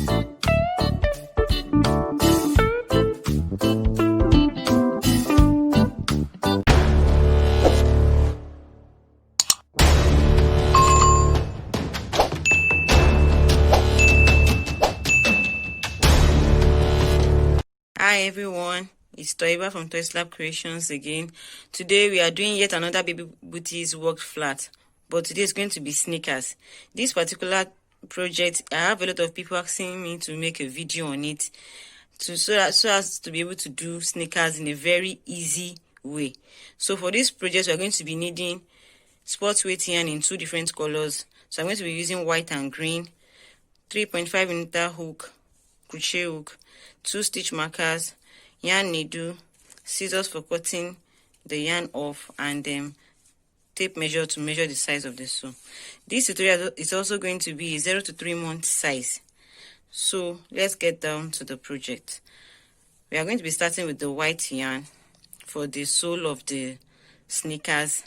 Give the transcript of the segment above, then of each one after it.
Hi everyone, it's Toiba from Toy Slab Creations again. Today we are doing yet another baby booties worked flat, but today is going to be sneakers. This particular project, I have a lot of people asking me to make a video on it so as to be able to do sneakers in a very easy way. So for this project, we are going to be needing sports weight yarn in 2 different colors. So I'm going to be using white and green, 3.5mm hook, crochet hook, 2 stitch markers, yarn needle, scissors for cutting the yarn off, and tape measure to measure the size of the sew. This tutorial is also going to be 0 to 3 month size. So let's get down to the project. We are going to be starting with the white yarn for the sole of the sneakers.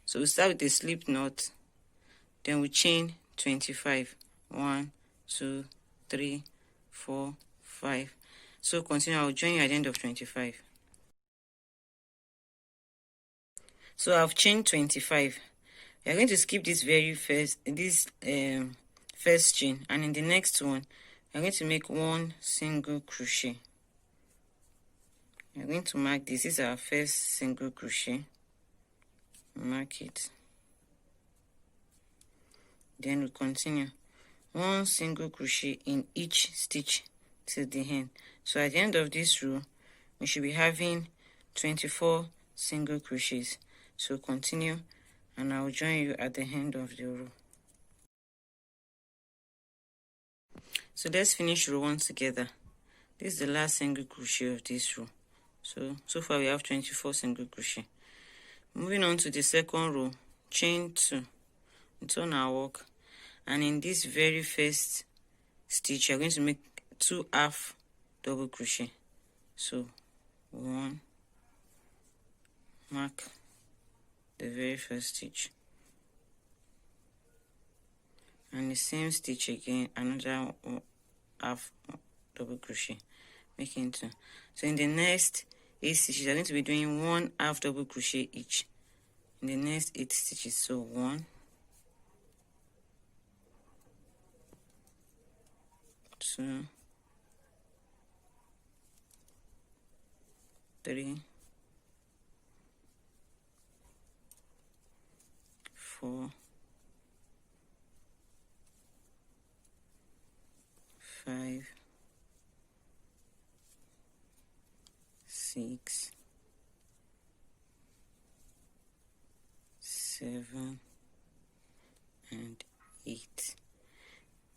So we start with a slip knot, then we chain 25. 1, 2, 3, 4, 5. So continue. I'll join you at the end of 25. So I've chained 25. We are going to skip this first chain, and in the next one we are going to make 1 single crochet. We are going to mark this. This is our first single crochet. Mark it. Then we continue. 1 single crochet in each stitch till the end. So at the end of this row, we should be having 24 single crochets. So continue, and I'll join you at the end of the row. So let's finish row 1 together. This is the last single crochet of this row. So far we have 24 single crochet. Moving on to the second row, chain 2. Turn our work. And in this very first stitch, you're going to make 2 half double crochet. So 1, mark the very first stitch, and the same stitch again, another half double crochet, making 2. So in the next 8 stitches, you're going to be doing 1 half double crochet each in the next 8 stitches. So 1, 2, 3, 4, 5, 6, 7, and 8.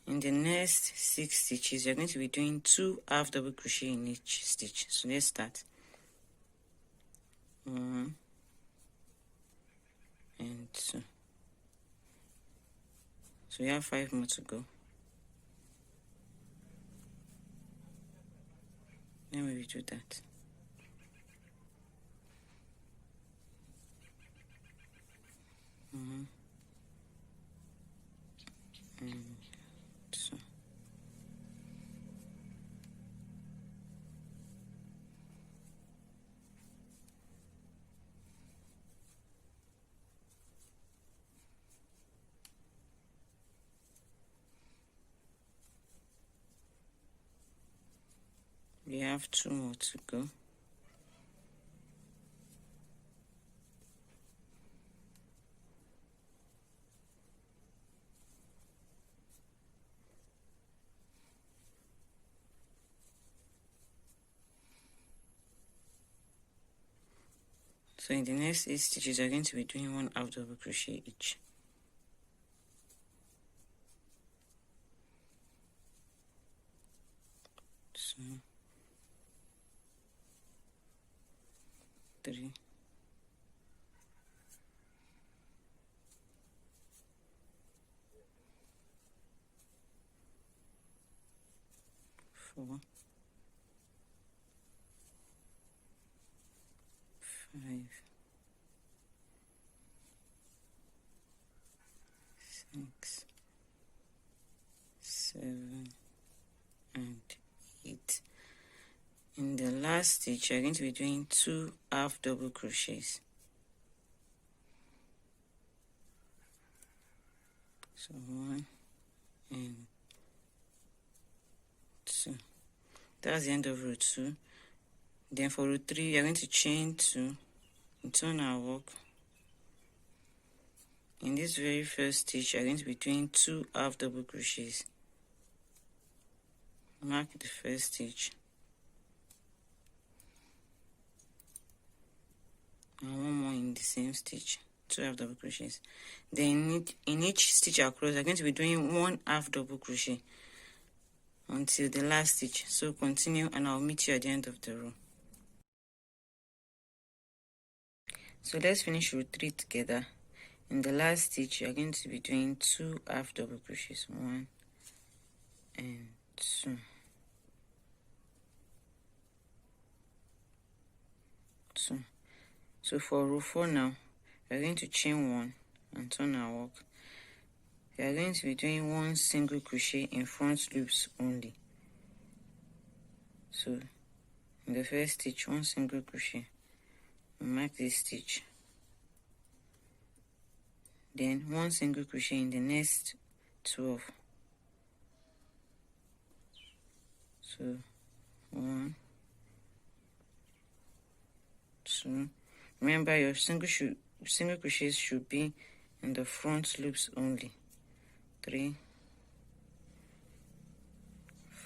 In the next 6 stitches, you're going to be doing 2 half double crochet in each stitch. So let's start. 1 and 2. So we have 5 more to go. Then we will do that. And 2. We have 2 more to go. So in the next 8 stitches, you're going to be doing 1 half double crochet each. So 3, 4, 5, 6, last stitch, you're going to be doing 2 half double crochets. So 1 and 2. That's the end of row 2. Then for row 3, you're going to chain 2 and turn our work. In this very first stitch, you're going to be doing 2 half double crochets. Mark the first stitch and one more in the same stitch, 2 half double crochets. Then in each stitch across, you're going to be doing 1 half double crochet until the last stitch. So continue and I'll meet you at the end of the row. So let's finish row 3 together. In the last stitch, you're going to be doing 2 half double crochets, 1 and 2. So for row 4 now, we're going to chain 1 and turn our work. We are going to be doing 1 single crochet in front loops only. So in the first stitch, 1 single crochet. Mark this stitch. Then 1 single crochet in the next 12. So 1, 2. Remember, your single crochets should be in the front loops only. 3,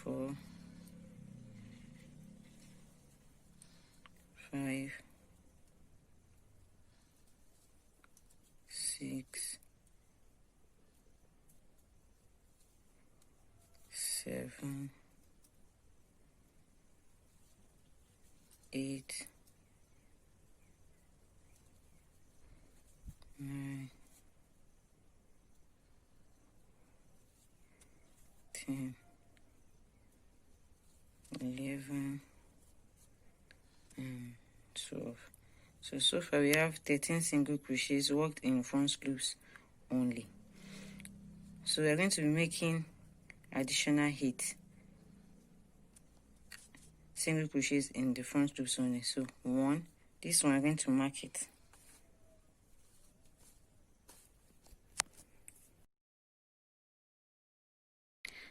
4, 5, 6, 7, 8, 9, 10, 11, and 12. So far we have 13 single crochets worked in front loops only. So we're going to be making additional 8 single crochets in the front loops only. So 1, this one I'm going to mark it.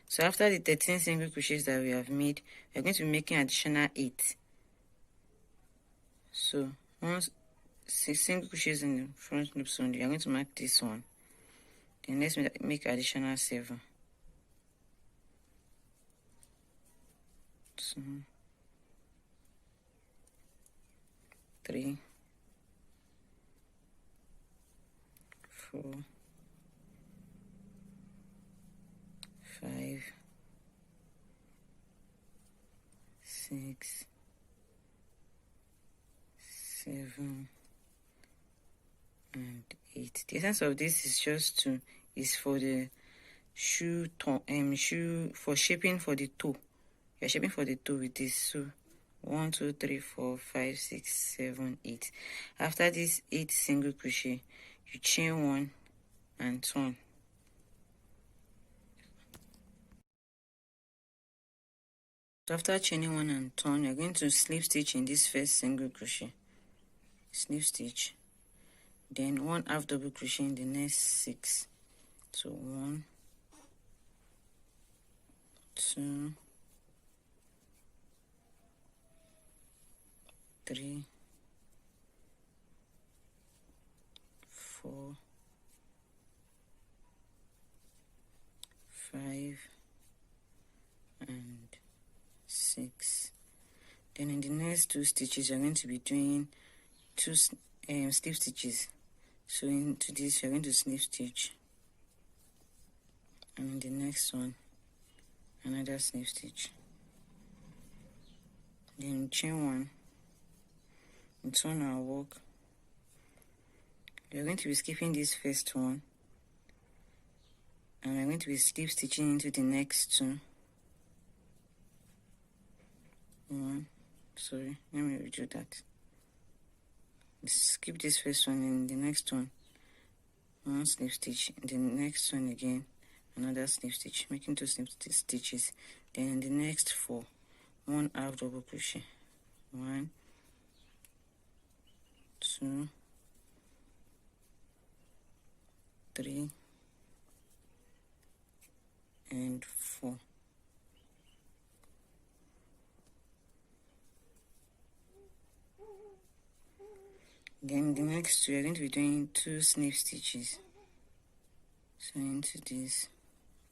So after the 13 single crochets that we have made, we're going to be making additional 8. So 6 single crochets in the front loops only. I'm going to mark this one. Then let's make additional 7. So 3, 4, 5, 6, 7, and 8. The essence of this is for the shoe for shaping for the toe. You're shaping for the toe with this. So 1, 2, 3, 4, 5, 6, 7, 8. After this 8 single crochet, you chain 1 and turn. So after chaining 1 and turn, you're going to slip stitch in this first single crochet. Slip stitch. Then 1 half double crochet in the next 6. So 1, 2, 3, 4, 5, and 6. Then in the next 2 stitches, you're going to be doing 2 slip stitches. So into this, you're going to slip stitch, and in the next one, another slip stitch. Then chain 1 and turn our work. You're going to be skipping this first one, and we're going to be slip stitching into the next 2. Sorry, let me redo that. Skip this first one, and the next one, 1 slip stitch, in the next one again, another slip stitch, making 2 slip stitches. Then in the next 4, 1 half double crochet, 1, 2, 3, and 4. Then the next two, we are going to be doing 2 snip stitches. So into this,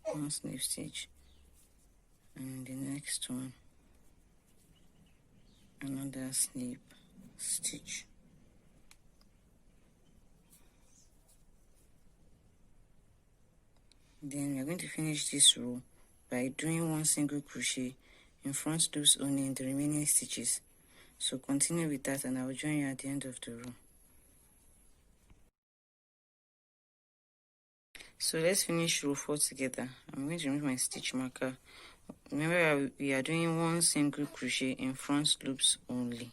1 snip stitch, and the next one, another snip stitch. Then we are going to finish this row by doing 1 single crochet in front loops only in the remaining stitches. So continue with that, and I will join you at the end of the row. So let's finish row 4 together. I'm going to remove my stitch marker. Remember, we are doing 1 single crochet in front loops only.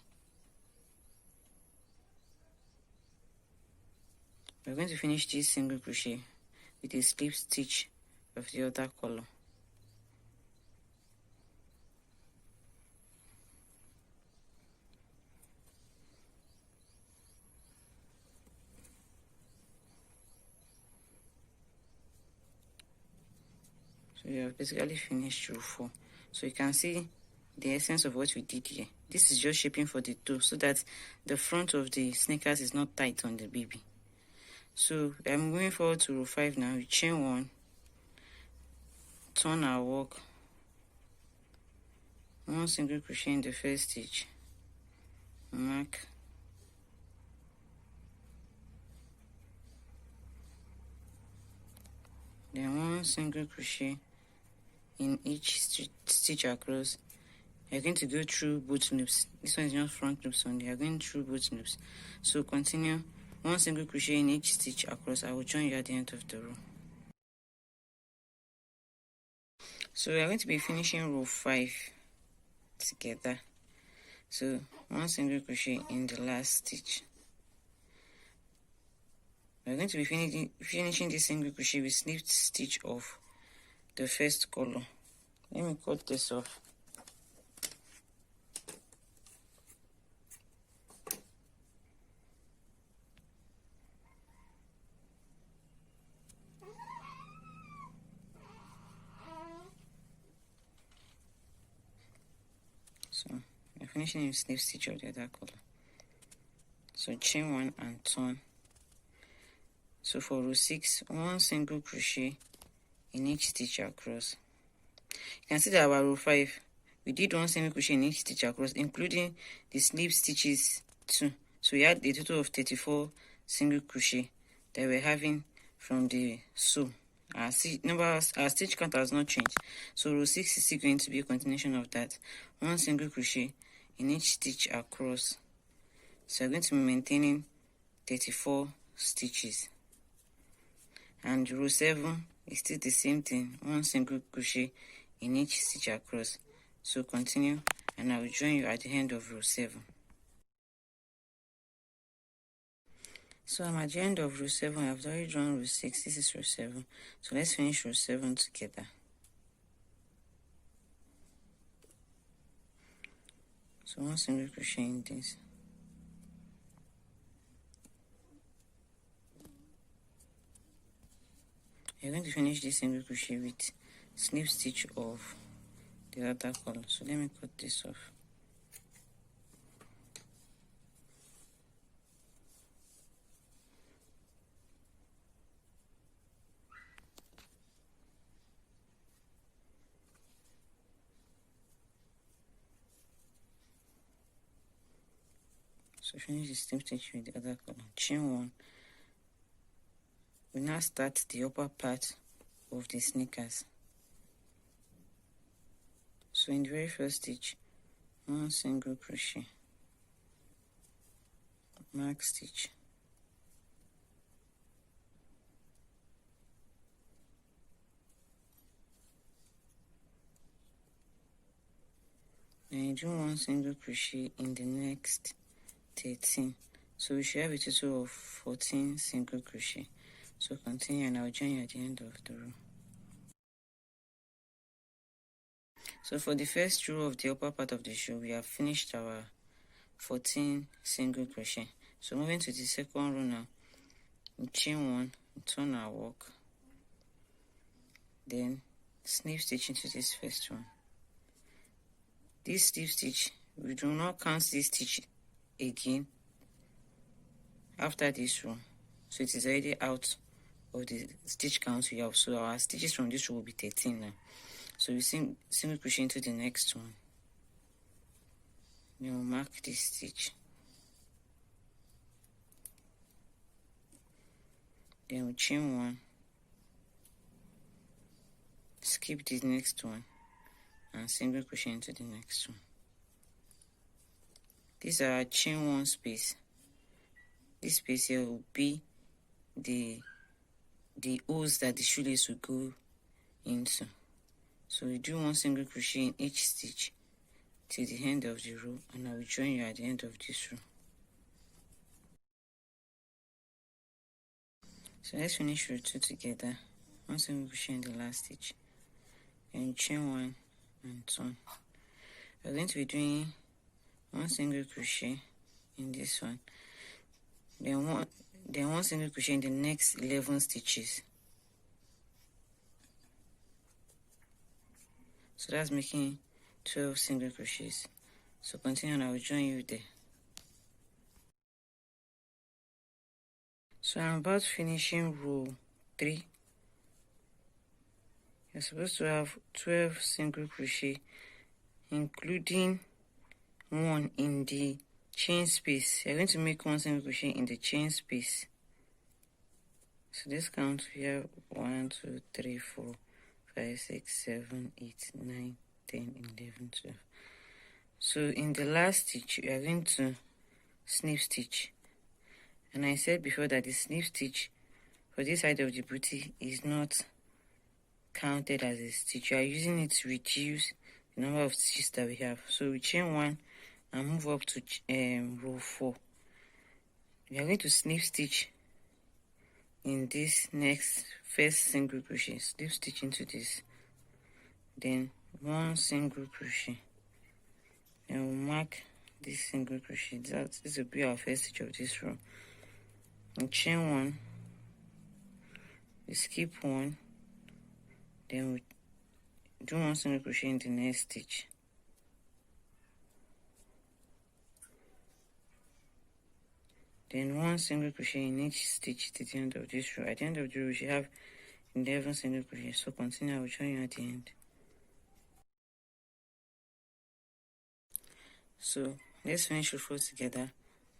We're going to finish this single crochet with a slip stitch of the other color. So we have basically finished row 4. So you can see the essence of what we did here. This is just shaping for the toe so that the front of the sneakers is not tight on the baby. So I'm moving forward to row 5 now. We chain 1, turn our work, 1 single crochet in the first stitch, mark, then 1 single crochet in each stitch across. You're going to go through both loops. This one is not front loops only. You're going through both loops. So continue 1 single crochet in each stitch across. I will join you at the end of the row. So we are going to be finishing row 5 together. So 1 single crochet in the last stitch. We're going to be finishing this single crochet with slip stitch of the first color. Let me cut this off. So we're finishing with slip stitch of the other color. So chain 1 and turn. So for row 6, 1 single crochet in each stitch across. You can see that our row 5, we did 1 single crochet in each stitch across, including the slip stitches too. So we had a total of 34 single crochet that we're having from the sew. Our stitch count has not changed. So row 6 is still going to be a continuation of that. 1 single crochet in each stitch across. So we're going to be maintaining 34 stitches. And row 7 is still the same thing, 1 single crochet in each stitch across. So continue, and I will join you at the end of row 7. So I'm at the end of row 7. I've already drawn row 6. This is row 7. So let's finish row 7 together. So 1 single crochet in this. You're going to finish this single crochet with slip stitch of the other color. So let me cut this off. So finish the slip stitch with the other color. Chain 1. We now start the upper part of the sneakers. So in the very first stitch, 1 single crochet, mark stitch, then you do 1 single crochet in the next 13. So we should have a total of 14 single crochet. So continue, and I'll join you at the end of the row. So for the first row of the upper part of the shoe, we have finished our 14 single crochet. So moving to the second row now, we chain 1, turn our work, then slip stitch into this first one. This slip stitch, we do not count this stitch again after this row, so it is already out of the stitch count we have. So our stitches from this row will be 13 now. So we single crochet into the next one, then we'll mark this stitch, then we'll chain 1, skip the next one, and single crochet into the next one. These are our chain 1 space. This space here will be the holes that the shoelace will go into. So we do 1 single crochet in each stitch till the end of the row, and I will join you at the end of this row. So let's finish row 2 together. 1 single crochet in the last stitch, and chain 1 and turn. We're going to be doing 1 single crochet in this one, then one single crochet in the next 11 stitches. So that's making 12 single crochets. So continue, and I will join you there. So I'm about finishing row 3. You're supposed to have 12 single crochet, including 1 in the chain space. You're going to make 1 single crochet in the chain space. So this count, we have 1, 2, 3, 4, 5, 6, 7, 8, 9, 10, 11, 12. So in the last stitch, you are going to snip stitch. And I said before that the snip stitch for this side of the booty is not counted as a stitch. You are using it to reduce the number of stitches that we have. So we chain 1 and move up to row 4. We are going to snip stitch in this next first single crochet. Slip stitch into this, then 1 single crochet, and we'll mark this single crochet. This will be our first stitch of this row. And chain 1, we skip 1, then we do 1 single crochet in the next stitch, then 1 single crochet in each stitch to the end of this row. At the end of the row, we should have 11 single crochet. So continue, I will join you at the end. So let's finish row 4 together.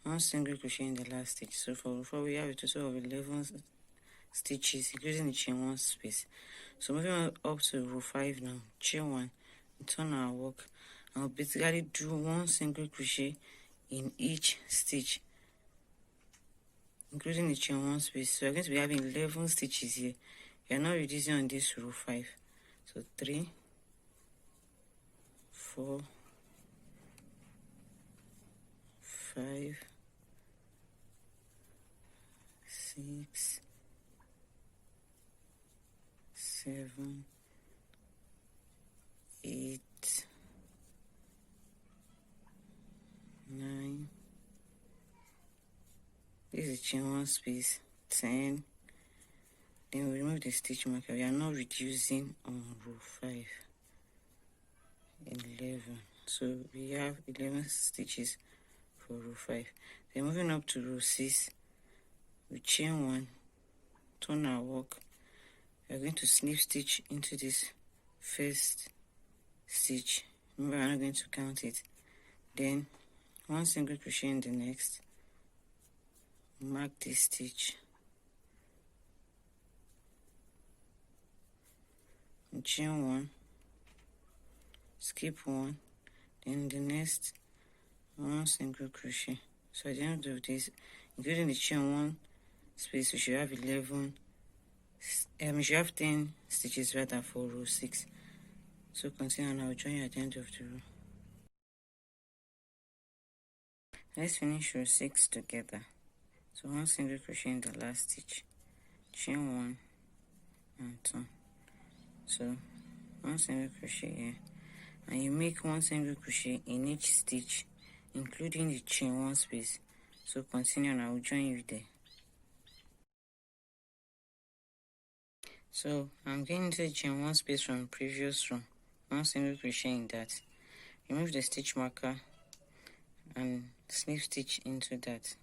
1 single crochet in the last stitch. So for row 4, we have a total of 11 stitches, including the chain 1 space. So moving on up to row 5 now, chain 1, turn our work, and we'll basically do 1 single crochet in each stitch, including the chain 1 space. So we're going to be having 11 stitches here. We are not reducing on this row 5. So 3, 4, 5, 6, 7, 8, 9. This is chain 1 space, 10. Then we remove the stitch marker. We are not reducing on row 5. 11. So we have 11 stitches for row 5. Then moving up to row 6, we chain 1, turn our work. We are going to slip stitch into this first stitch. Remember, we are not going to count it. Then 1 single crochet in the next. Mark this stitch. Chain 1, skip 1, then the next 1 single crochet. So at the end of this, including the chain 1 space, we should have 11. We should have 10 stitches rather for row 6. So continue, and I will join you at the end of the row. Let's finish row 6 together. So 1 single crochet in the last stitch, chain 1, and turn. So 1 single crochet here, and you make 1 single crochet in each stitch including the chain 1 space. So continue and I will join you there. So I'm going into the chain 1 space from previous row, 1 single crochet in that, remove the stitch marker and slip stitch into that.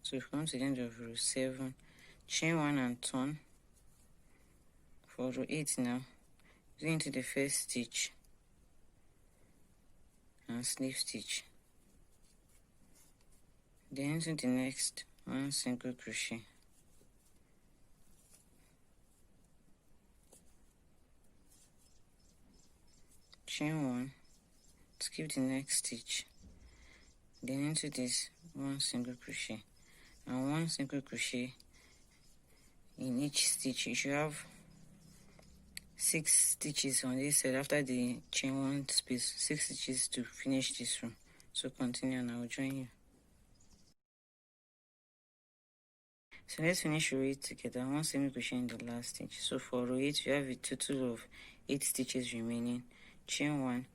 So come to the end of row 7, chain 1 and turn. For row 8 now, go into the first stitch and slip stitch, then into the next 1 single crochet, chain 1, skip the next stitch, then into this 1 single crochet and 1 single crochet in each stitch. You should have 6 stitches on this side after the chain 1 space, 6 stitches to finish this row. So continue and I will join you. So let's finish row 8 together, 1 single crochet in the last stitch. So for row 8 we have a total of 8 stitches remaining, chain 1,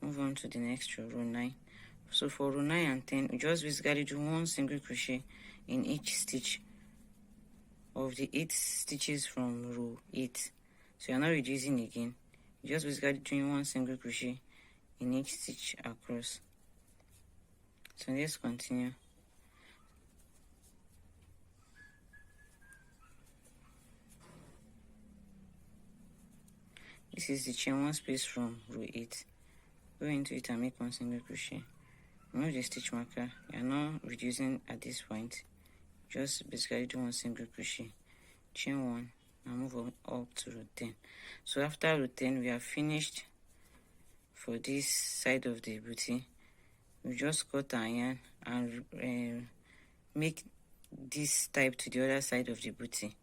move on to the next row, row 9. So for row 9 and 10, we just basically do 1 single crochet in each stitch of the 8 stitches from row 8. So you're not reducing again, you're just basically doing 1 single crochet in each stitch across. So let's continue. This is the chain 1 space from row 8. Go into it and make 1 single crochet. Remove the stitch marker. You are not reducing at this point. Just basically do 1 single crochet, chain 1, and move up to row 10. So after row 10, we are finished for this side of the booty. We just cut our yarn and make this type to the other side of the booty.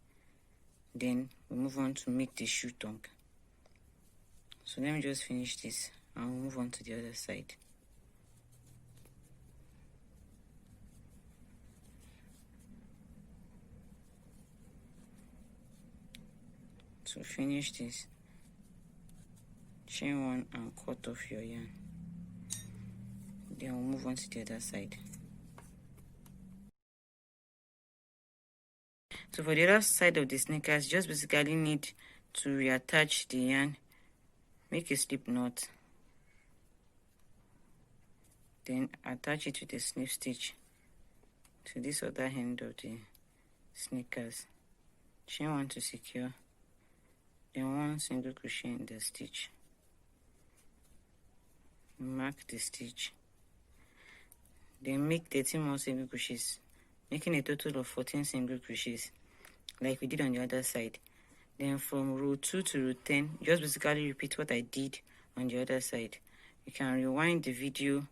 Then we move on to make the shoe tongue. So let me just finish this and we'll move on to the other side. So finish this, chain 1 and cut off your yarn. Then we'll move on to the other side. So for the other side of the sneakers, just basically need to reattach the yarn, make a slip knot, then attach it with a slip stitch to this other end of the sneakers, chain 1 to secure, then 1 single crochet in the stitch, mark the stitch, then make 13 more single crochets, making a total of 14 single crochets like we did on the other side. Then from row 2 to row 10, just basically repeat what I did on the other side. You can rewind the video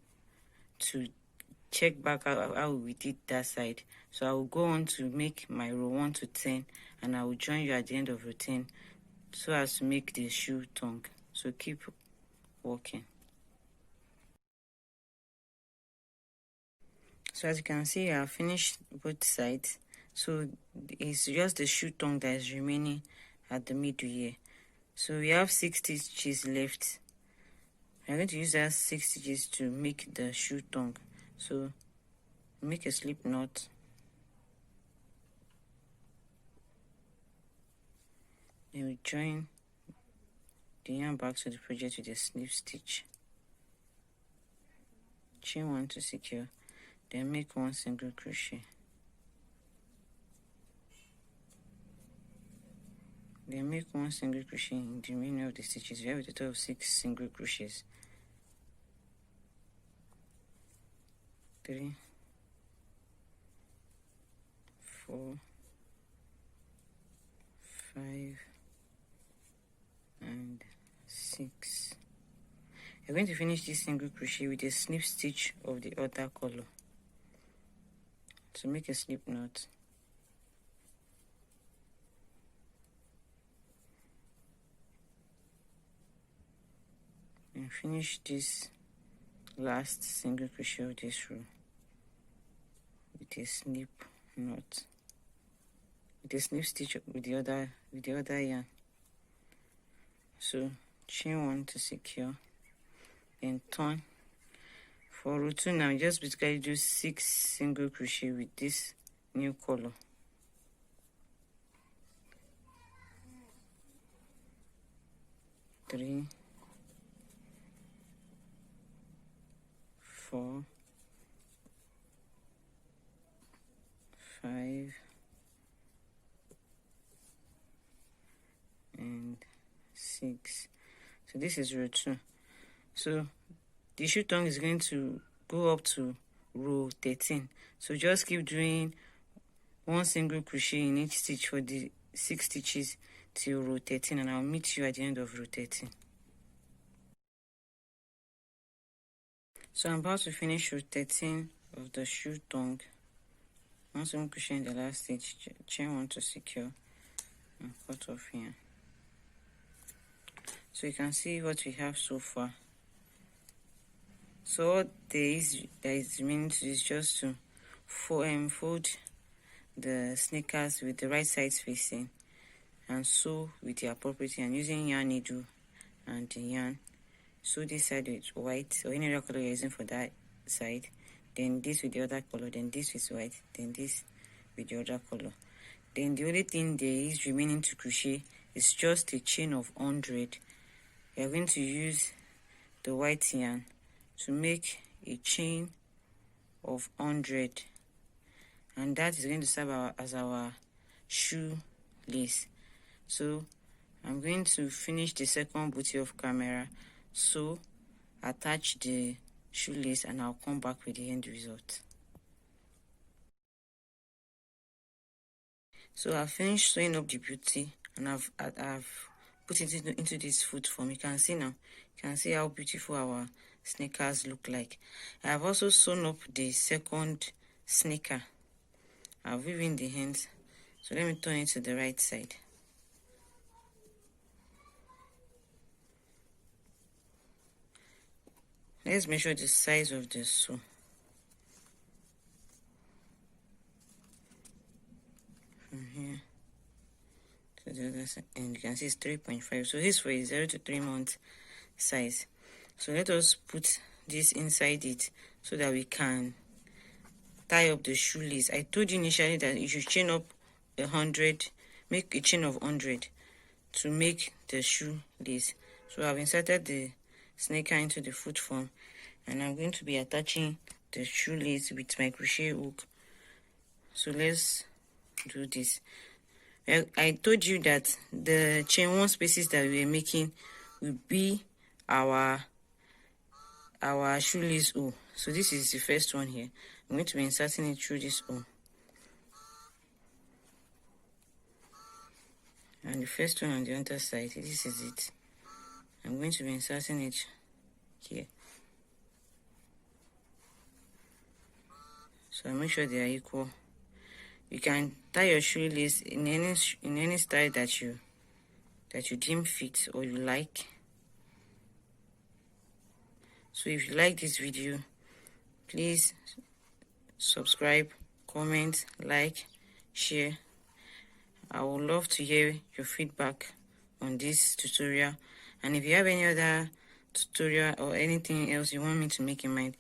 to check back how we did that side. So I will go on to make my row 1 to 10 and I will join you at the end of row 10 so as to make the shoe tongue. So keep working. So as you can see, I have finished both sides. So it's just the shoe tongue that is remaining at the middle here. So we have 6 stitches left. I'm going to use that 6 stitches to make the shoe tongue. So make a slip knot, then we join the yarn back to the project with a slip stitch, chain 1 to secure, then make 1 single crochet, then make 1 single crochet in the remaining of the stitches. We have a total of 6 single crochets. 3, 4, 5, and 6. You're going to finish this single crochet with a slip stitch of the other color. So make a slip knot, and finish this last single crochet of this row with a slip knot, with a slip stitch with the other yarn. So chain 1 to secure, then turn For row 2 now, just basically do 6 single crochet with this new color. Three, 4, 5, and 6. So this is row 2. So the shoe tongue is going to go up to row 13. So just keep doing 1 single crochet in each stitch for the 6 stitches till row 13, and I'll meet you at the end of row 13. So I'm about to finish row 13 of the shoe tongue. 1 single crochet in the last stitch, chain 1 to secure, and cut off here. So you can see what we have so far. So what that is remaining to is just to fold the sneakers with the right sides facing and sew with the appropriate yarn using yarn needle and the yarn. Sew this side with white or any other color you're using for that side, then this with the other color, then this with white, then this with the other color. Then the only thing there is remaining to crochet is just a chain of 100. You're going to use the white yarn to make a chain of 100, and that is going to serve as our shoe lace. So I'm going to finish the second booty of camera, so attach the shoelace, and I'll come back with the end result. So I've finished sewing up the booty, and I've put it into this foot form. You can see now, you can see how beautiful our sneakers look like. I have also sewn up the second sneaker. I've weaved in the ends, so let me turn it to the right side. Let's measure the size of the sew. From here to the other side, and you can see it's 3.5. So this for a 0 to 3 month size. So let us put this inside it so that we can tie up the shoelace. I told you initially that you should chain up 100, make a chain of 100 to make the shoelace. So I've inserted the sneaker into the foot form, and I'm going to be attaching the shoelace with my crochet hook. So let's do this. I told you that the chain 1 spaces that we are making will be our shoelace hole. So this is the first one here. I'm going to be inserting it through this hole, and the first one on the other side, this is it. I'm going to be inserting it here. So make sure they are equal. You can tie your shoelace in any style that you deem fit or you like. So if you like this video, please subscribe, comment, like, share. I would love to hear your feedback on this tutorial, and if you have any other tutorial or anything else you want me to make in mind,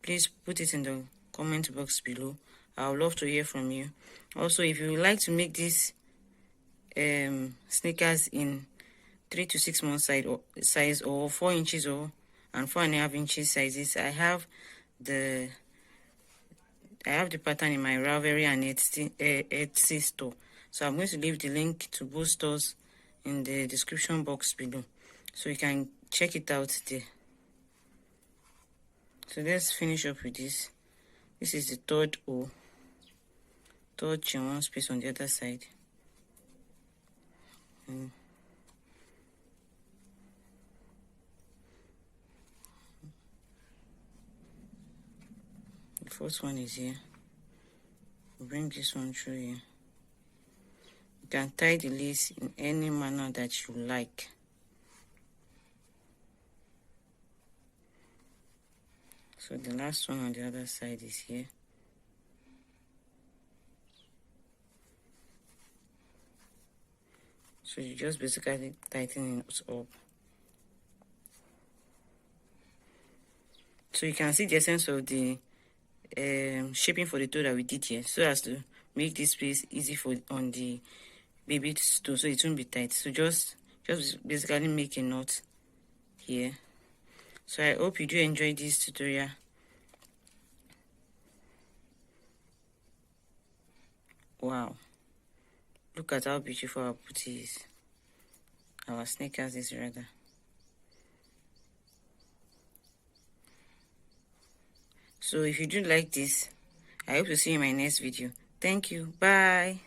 please put it in the comment box below. I would love to hear from you. Also, if you would like to make these sneakers in 3 to 6 month size or 4 inches and 4.5 inches sizes, I have the pattern in my Ravelry and Etsy store. So I'm going to leave the link to both stores in the description box below, so you can check it out there. So let's finish up with this. This is the third chain 1 space on the other side. The first one is here. Bring this one through here. You can tie the lace in any manner that you like. So the last one on the other side is here. So you just basically tighten it up. So you can see the essence of the shaping for the toe that we did here, so as to make this piece easy for on the baby's toe, so it won't be tight. So just basically make a knot here. So I hope you do enjoy this tutorial. Wow, look at how beautiful our booty is. Our sneakers is rather. So if you do like this, I hope to see you in my next video. Thank you. Bye.